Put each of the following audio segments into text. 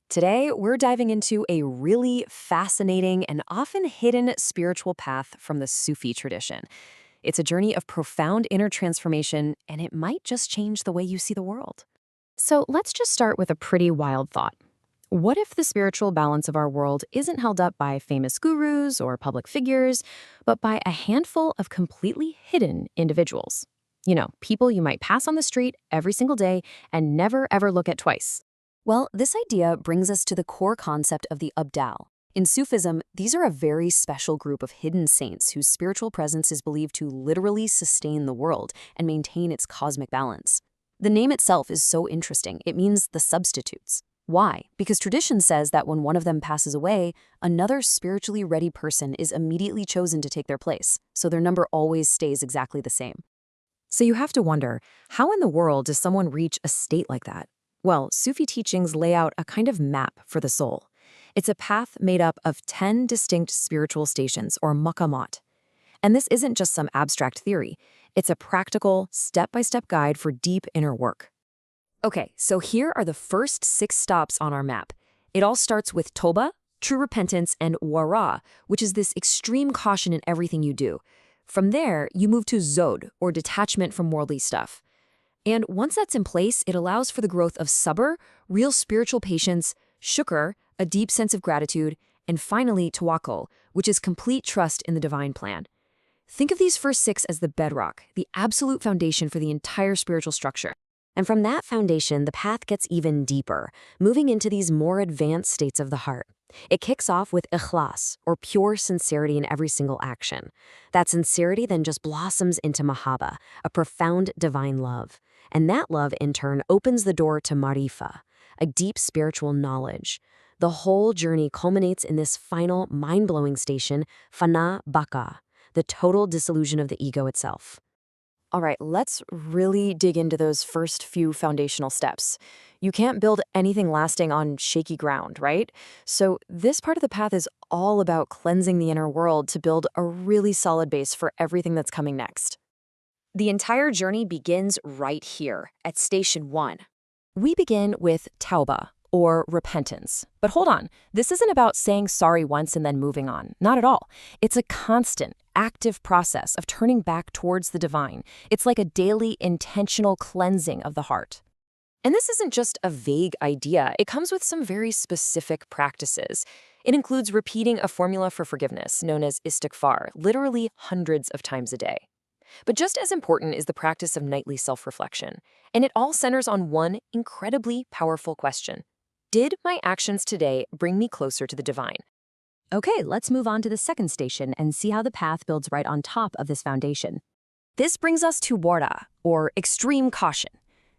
Today, we're diving into a really fascinating and often hidden spiritual path from the Sufi tradition. It's a journey of profound inner transformation, and it might just change the way you see the world. So let's just start with a pretty wild thought. What if the spiritual balance of our world isn't held up by famous gurus or public figures, but by a handful of completely hidden individuals? People you might pass on the street every single day and never ever look at twice. Well, this idea brings us to the core concept of the Abdāl. In Sufism, these are a very special group of hidden saints whose spiritual presence is believed to literally sustain the world and maintain its cosmic balance. The name itself is so interesting. It means the substitutes. Why? Because tradition says that when one of them passes away, another spiritually ready person is immediately chosen to take their place, so their number always stays exactly the same. So you have to wonder, how in the world does someone reach a state like that? Well, Sufi teachings lay out a kind of map for the soul. It's a path made up of 10 distinct spiritual stations, or maqamat. And this isn't just some abstract theory. It's a practical, step-by-step guide for deep inner work. Okay, so here are the first 6 stops on our map. It all starts with Toba, true repentance, and Wara, which is this extreme caution in everything you do. From there, you move to Zod, or detachment from worldly stuff. And once that's in place, it allows for the growth of sabr, real spiritual patience, shukr, a deep sense of gratitude, and finally tawakkul, which is complete trust in the divine plan. Think of these first 6 as the bedrock, the absolute foundation for the entire spiritual structure. And from that foundation, the path gets even deeper, moving into these more advanced states of the heart. It kicks off with ikhlas, or pure sincerity in every single action. That sincerity then just blossoms into mahaba, a profound divine love. And that love, in turn, opens the door to marifa, a deep spiritual knowledge. The whole journey culminates in this final, mind-blowing station, fana baka, the total dissolution of the ego itself. All right, let's really dig into those first few foundational steps. You can't build anything lasting on shaky ground, right? So this part of the path is all about cleansing the inner world to build a really solid base for everything that's coming next. The entire journey begins right here, at Station 1. We begin with tauba, or repentance. But hold on, this isn't about saying sorry once and then moving on. Not at all. It's a constant, active process of turning back towards the divine. It's like a daily, intentional cleansing of the heart. And this isn't just a vague idea. It comes with some very specific practices. It includes repeating a formula for forgiveness, known as istighfar, literally hundreds of times a day. But just as important is the practice of nightly self-reflection, and it all centers on one incredibly powerful question. Did my actions today bring me closer to the divine? Okay, let's move on to the second station and see how the path builds right on top of this foundation. This brings us to wara, or extreme caution.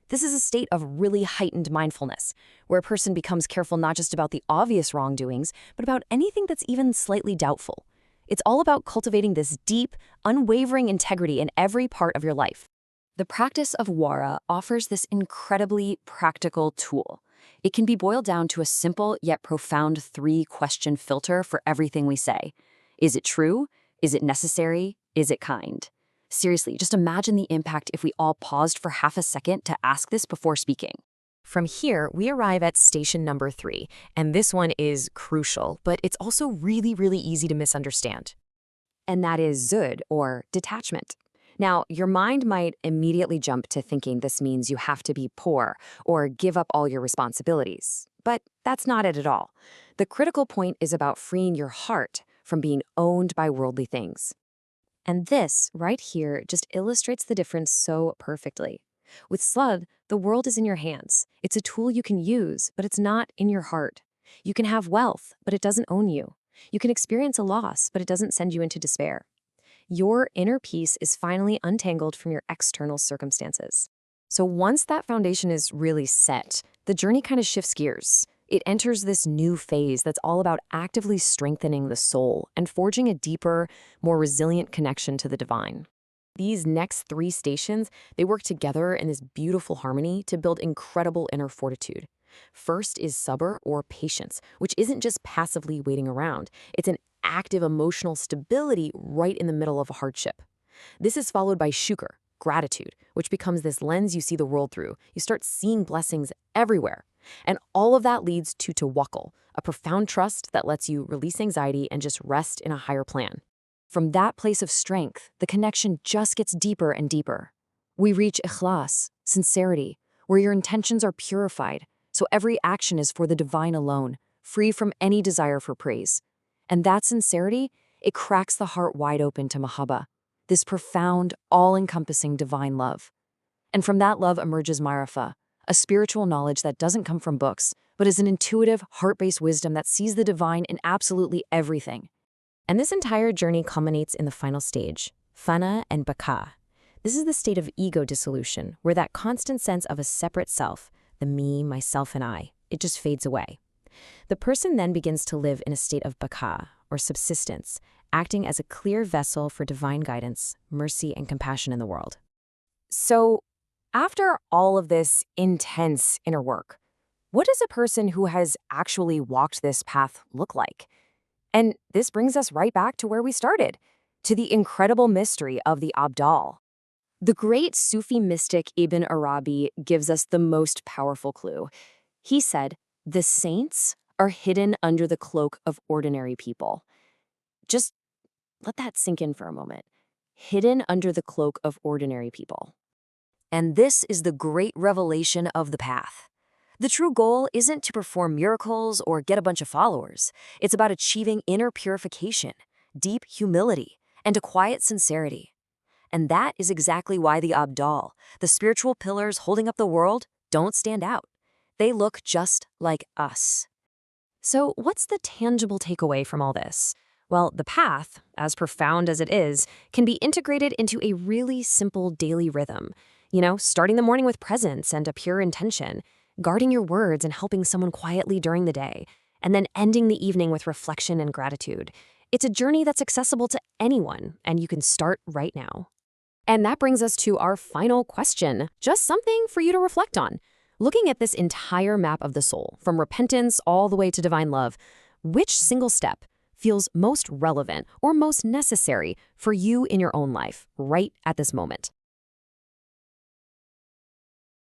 This is a state of really heightened mindfulness, where a person becomes careful not just about the obvious wrongdoings, but about anything that's even slightly doubtful. It's all about cultivating this deep, unwavering integrity in every part of your life. The practice of wara offers this incredibly practical tool. It can be boiled down to a simple yet profound 3-question filter for everything we say. Is it true? Is it necessary? Is it kind? Seriously, just imagine the impact if we all paused for half a second to ask this before speaking. From here, we arrive at station number 3, and this one is crucial, but it's also really, really easy to misunderstand. And that is zud, or detachment. Now, your mind might immediately jump to thinking this means you have to be poor or give up all your responsibilities. But that's not it at all. The critical point is about freeing your heart from being owned by worldly things. And this, right here, just illustrates the difference so perfectly. With slud, the world is in your hands. It's a tool you can use, but it's not in your heart. You can have wealth, but it doesn't own you. You can experience a loss, but it doesn't send you into despair. Your inner peace is finally untangled from your external circumstances. So once that foundation is really set, the journey kind of shifts gears. It enters this new phase that's all about actively strengthening the soul and forging a deeper, more resilient connection to the divine. These next 3 stations, they work together in this beautiful harmony to build incredible inner fortitude. First is sabr, or patience, which isn't just passively waiting around. It's an active emotional stability right in the middle of a hardship. This is followed by shukr, gratitude, which becomes this lens you see the world through. You start seeing blessings everywhere. And all of that leads to tawakkul, a profound trust that lets you release anxiety and just rest in a higher plan. From that place of strength, the connection just gets deeper and deeper. We reach ikhlas, sincerity, where your intentions are purified, so every action is for the divine alone, free from any desire for praise. And that sincerity, it cracks the heart wide open to mahabba, this profound, all-encompassing divine love. And from that love emerges marifah, a spiritual knowledge that doesn't come from books, but is an intuitive, heart-based wisdom that sees the divine in absolutely everything. And this entire journey culminates in the final stage, fana and baka. This is the state of ego dissolution, where that constant sense of a separate self, the me, myself, and I, it just fades away. The person then begins to live in a state of baka, or subsistence, acting as a clear vessel for divine guidance, mercy, and compassion in the world. So, after all of this intense inner work, what does a person who has actually walked this path look like? And this brings us right back to where we started, to the incredible mystery of the Abdāl. The great Sufi mystic Ibn Arabi gives us the most powerful clue. He said, "The saints are hidden under the cloak of ordinary people." Just let that sink in for a moment. Hidden under the cloak of ordinary people. And this is the great revelation of the path. The true goal isn't to perform miracles or get a bunch of followers. It's about achieving inner purification, deep humility, and a quiet sincerity. And that is exactly why the Abdāl, the spiritual pillars holding up the world, don't stand out. They look just like us. So what's the tangible takeaway from all this? Well, the path, as profound as it is, can be integrated into a really simple daily rhythm. Starting the morning with presence and a pure intention, guarding your words and helping someone quietly during the day, and then ending the evening with reflection and gratitude. It's a journey that's accessible to anyone, and you can start right now. And that brings us to our final question, just something for you to reflect on. Looking at this entire map of the soul, from repentance all the way to divine love, which single step feels most relevant or most necessary for you in your own life right at this moment?